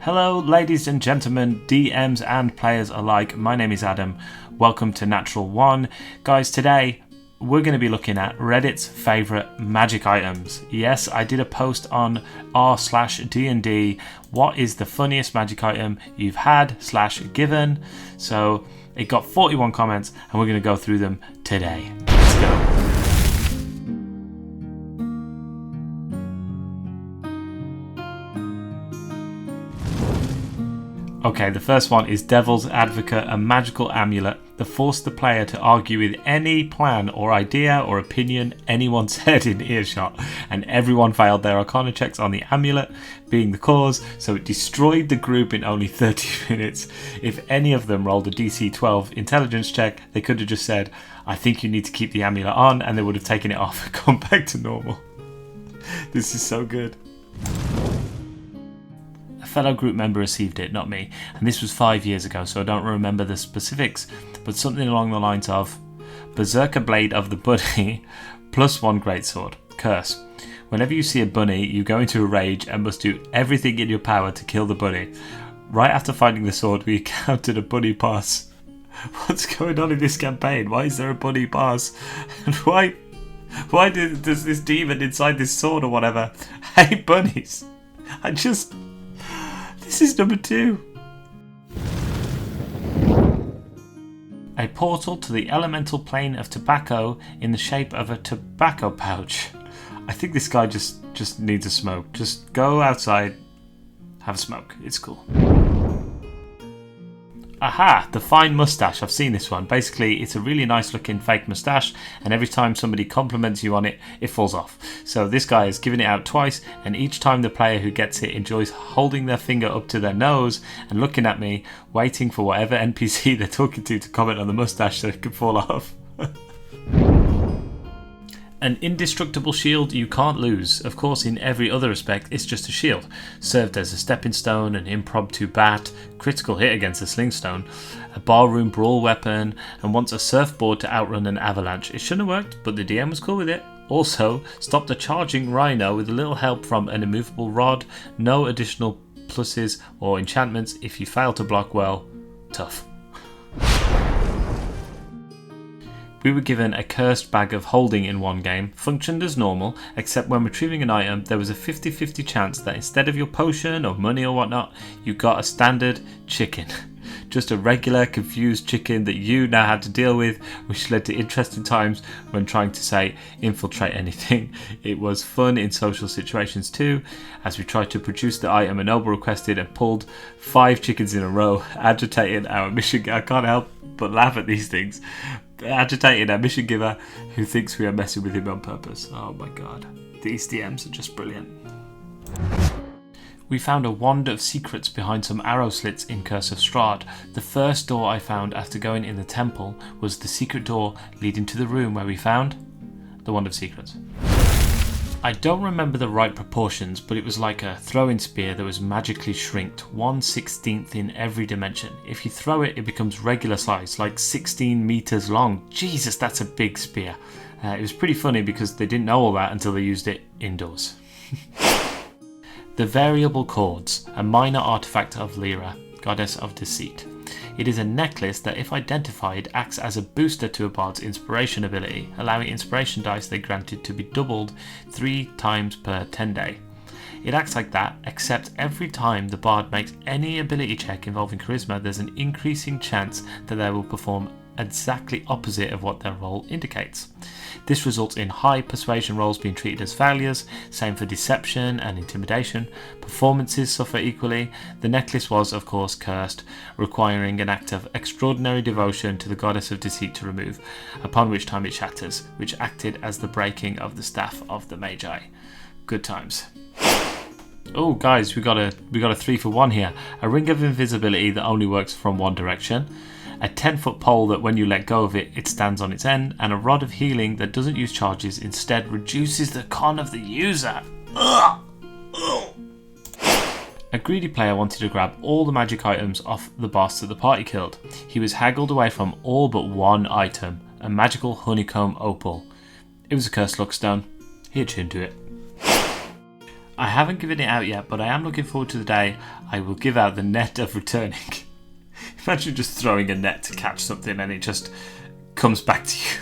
Hello ladies and gentlemen, DMs and players alike, my name is Adam. Welcome to Natural One. Guys, today we're going to be looking at Reddit's favourite magic items. Yes, I did a post on r/DND, what is the funniest magic item you've had/given. So it got 41 comments and we're going to go through them today. Let's go. Okay, the first one is Devil's Advocate, a magical amulet that forced the player to argue with any plan or idea or opinion anyone said in earshot, and everyone failed their arcana checks on the amulet, being the cause, so it destroyed the group in only 30 minutes. If any of them rolled a DC 12 intelligence check, they could have just said, I think you need to keep the amulet on, and they would have taken it off and gone back to normal. This is so good. Fellow group member received it, not me, and this was 5 years ago, so I don't remember the specifics, but something along the lines of Berserker Blade of the Bunny +1 Greatsword. Curse. Whenever you see a bunny, you go into a rage and must do everything in your power to kill the bunny. Right after finding the sword, we encountered a bunny pass. What's going on in this campaign? Why is there a bunny pass? And why does this demon inside this sword or whatever hate bunnies? This is number 2. A portal to the elemental plane of tobacco in the shape of a tobacco pouch. I think this guy just needs a smoke. Just go outside, have a smoke. It's cool. Aha! The fine mustache. I've seen this one. Basically, it's a really nice looking fake mustache, and every time somebody compliments you on it, it falls off. So this guy has given it out twice, and each time the player who gets it enjoys holding their finger up to their nose and looking at me, waiting for whatever NPC they're talking to comment on the mustache so it can fall off. An indestructible shield you can't lose. Of course, in every other respect, it's just a shield. Served as a stepping stone, an impromptu bat, critical hit against a slingstone, a barroom brawl weapon, and once a surfboard to outrun an avalanche. It shouldn't have worked, but the DM was cool with it. Also, stopped a charging rhino with a little help from an immovable rod. No additional pluses or enchantments if you fail to block well. Tough. We were given a cursed bag of holding in one game, functioned as normal, except when retrieving an item there was a 50-50 chance that instead of your potion or money or whatnot, you got a standard chicken. Just a regular confused chicken that you now had to deal with, which led to interesting times when trying to say infiltrate anything. It was fun in social situations too, as we tried to produce the item a noble requested and pulled 5 chickens in a row, agitating our mission. I can't help but laugh at these things. Agitating our mission giver who thinks we are messing with him on purpose. Oh my god, these DMs are just brilliant. We found a wand of secrets behind some arrow slits in Curse of Strahd. The first door I found after going in the temple was the secret door leading to the room where we found the wand of secrets. I don't remember the right proportions, but it was like a throwing spear that was magically shrinked 1/16 in every dimension. If you throw it, it becomes regular size, like 16 meters long. Jesus, that's a big spear. It was pretty funny because they didn't know all that until they used it indoors. The Variable Chords, a minor artifact of Lyra, goddess of deceit. It is a necklace that, if identified, acts as a booster to a bard's inspiration ability, allowing inspiration dice they granted to be doubled 3 times per 10 day. It acts like that, except every time the bard makes any ability check involving charisma, there's an increasing chance that they will perform exactly opposite of what their role indicates. This results in high persuasion rolls being treated as failures, same for deception and intimidation. Performances suffer equally. The necklace was, of course, cursed, requiring an act of extraordinary devotion to the goddess of deceit to remove, upon which time it shatters, which acted as the breaking of the staff of the Magi. Good times. Oh guys, we got a 3 for 1 here. A ring of invisibility that only works from one direction, a 10-foot pole that when you let go of it, it stands on its end, and a rod of healing that doesn't use charges, instead reduces the con of the user. Ugh. A greedy player wanted to grab all the magic items off the boss that the party killed. He was haggled away from all but one item, a magical honeycomb opal. It was a cursed luckstone. He attuned to it. I haven't given it out yet, but I am looking forward to the day I will give out the net of returning. Imagine just throwing a net to catch something and it just comes back to you.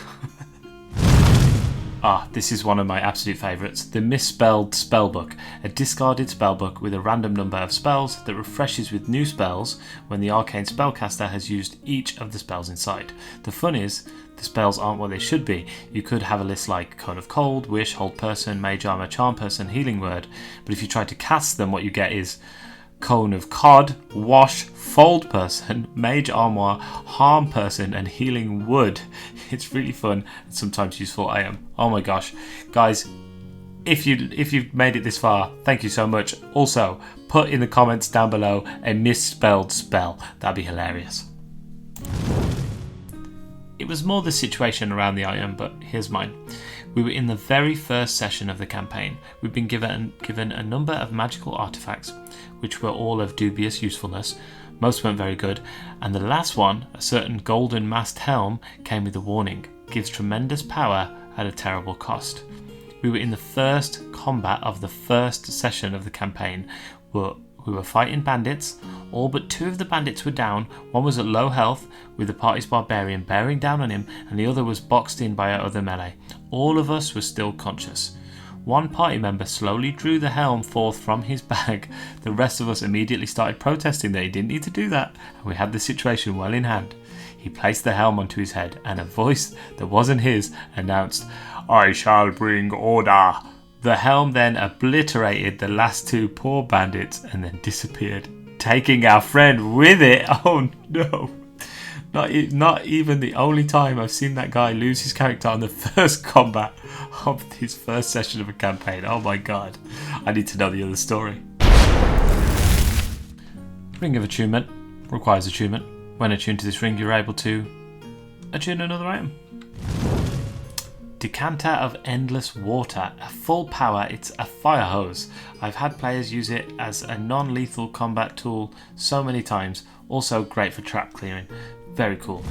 This is one of my absolute favourites. The Misspelled Spellbook. A discarded spellbook with a random number of spells that refreshes with new spells when the arcane spellcaster has used each of the spells inside. The fun is, the spells aren't what they should be. You could have a list like Cone of Cold, Wish, Hold Person, Mage Armor, Charm Person, Healing Word, but if you try to cast them, what you get is Cone of Cod, Wash, Fold Person, Mage Armor, Harm Person, and Healing Wood. It's really fun and sometimes useful item. Oh my gosh. Guys, if you've made it this far, thank you so much. Also, put in the comments down below a misspelled spell. That'd be hilarious. It was more the situation around the item, but here's mine. We were in the very first session of the campaign. We'd been given a number of magical artifacts, which were all of dubious usefulness. Most weren't very good, and the last one, a certain golden mast helm, came with a warning. Gives tremendous power at a terrible cost. We were in the first combat of the first session of the campaign. We were fighting bandits. All but 2 of the bandits were down. One was at low health, with the party's barbarian bearing down on him, and the other was boxed in by our other melee. All of us were still conscious. One party member slowly drew the helm forth from his bag. The rest of us immediately started protesting that he didn't need to do that, and we had the situation well in hand. He placed the helm onto his head, and a voice that wasn't his announced, "I shall bring order." The helm then obliterated the last 2 poor bandits and then disappeared, taking our friend with it. Oh no. Not even the only time I've seen that guy lose his character on the first combat of his first session of a campaign. Oh my god. I need to know the other story. Ring of Attunement requires attunement. When attuned to this ring, you're able to attune another item. Decanter of Endless Water. A full power, it's a fire hose. I've had players use it as a non-lethal combat tool so many times. Also great for trap clearing. Very cool.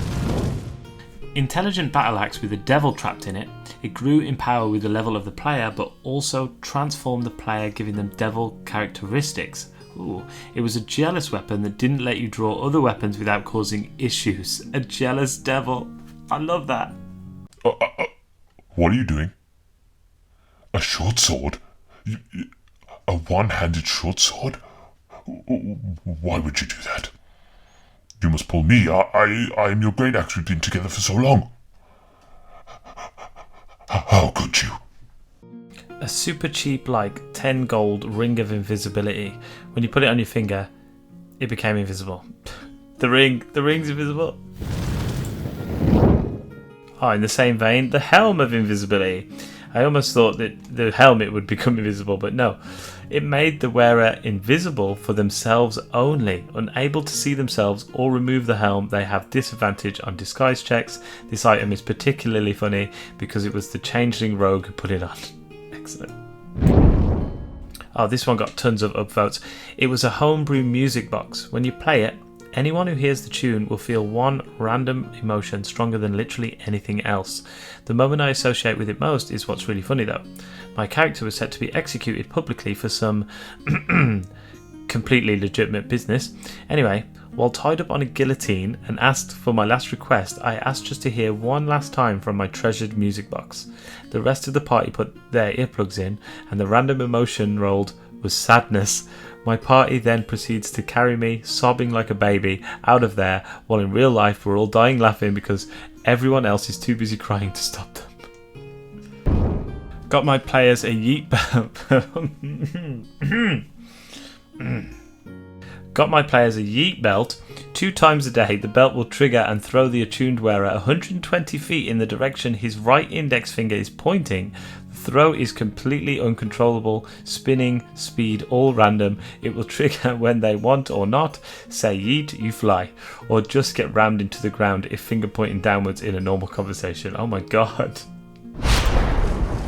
Intelligent battle axe with a devil trapped in it. It grew in power with the level of the player, but also transformed the player, giving them devil characteristics. Ooh. It was a jealous weapon that didn't let you draw other weapons without causing issues. A jealous devil. I love that. What are you doing? A short sword? A one-handed short sword? Why would you do that? You must pull me. I am your great axe. We've been together for so long. How could you? A super cheap, like 10 gold ring of invisibility. When you put it on your finger, it became invisible. The ring's invisible. Oh, in the same vein, the helm of invisibility. I almost thought that the helmet would become invisible, but no. It made the wearer invisible for themselves only. Unable to see themselves or remove the helm, they have disadvantage on disguise checks. This item is particularly funny because it was the changeling rogue who put it on. Excellent. Oh, this one got tons of upvotes. It was a homebrew music box. When you play it, anyone who hears the tune will feel one random emotion stronger than literally anything else. The moment I associate with it most is what's really funny though. My character was set to be executed publicly for some completely legitimate business. Anyway, while tied up on a guillotine and asked for my last request, I asked just to hear one last time from my treasured music box. The rest of the party put their earplugs in, and the random emotion rolled was sadness. My party then proceeds to carry me, sobbing like a baby, out of there, while in real life we're all dying laughing because everyone else is too busy crying to stop them. Got my players a yeet belt. Got my players a yeet belt. 2 times a day, the belt will trigger and throw the attuned wearer 120 feet in the direction his right index finger is pointing. The throw is completely uncontrollable, spinning, speed, all random. It will trigger when they want or not. Say yeet, you fly. Or just get rammed into the ground if finger pointing downwards in a normal conversation. Oh my god.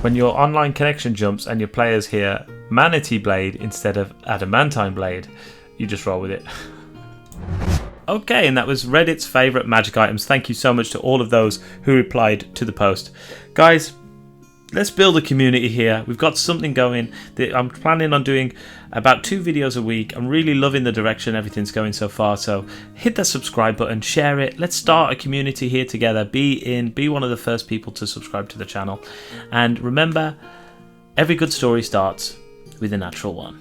When your online connection jumps and your players hear manatee blade instead of adamantine blade, you just roll with it. Okay, and that was Reddit's favourite magic items. Thank you so much to all of those who replied to the post. Guys, let's build a community here. We've got something going. I'm planning on doing about 2 videos a week. I'm really loving the direction everything's going so far. So hit that subscribe button, share it. Let's start a community here together. Be one of the first people to subscribe to the channel. And remember, every good story starts with a natural one.